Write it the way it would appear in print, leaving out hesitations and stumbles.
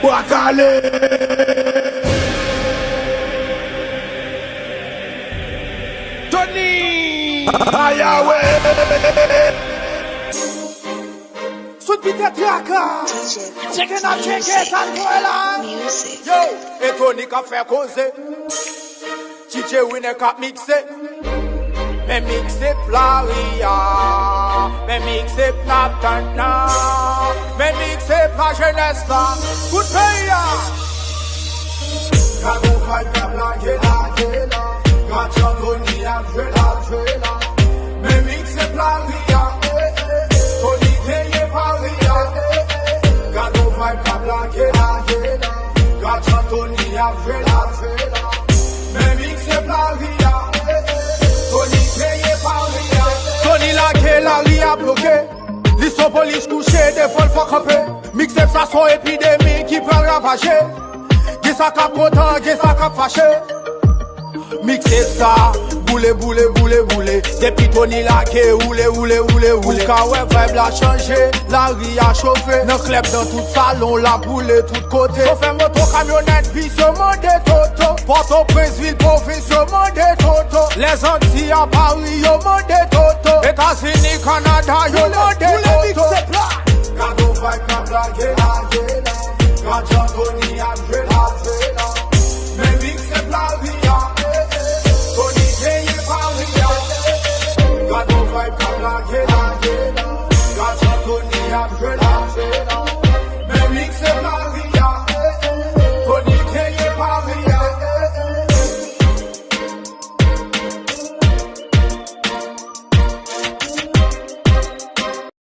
Wakale. Tony. Ayawe. Sud Peter Traka. Check it out, check it out, Music. Yo, et Tony ka fait causer. Chiche Winner ka mixer. Me mixe Plaria, me mixe Platana, me mixe pra jeunesse là, good payer. Kago fight la gela, Gacha Tony a gela, me mixe Plaria, Tony paye Paria, Kago fight la gela, Gacha Tony a gela, me mixe Plaria. Tony la ke la ri a bloqué. Li son police couché, des fois faut camper. Mixer ça son épidémie qui peut ravager. Qui ça cap content, qui ça cap fâché. Mixer ça, boule. Depuis Tony la ke oule. Car ouais, vibe la changé, la ri a chauffé. Dans club dans tout salon, la boule tout côté. On fait moto, camionnette, puis se monde toto. Port-au-Prince, ville, province, se monde toto. Les Antilles à Paris, yo monde toto. États-Unis, Canada, yo monde toto. Cadeau, vibe, la gela. Gacha Tony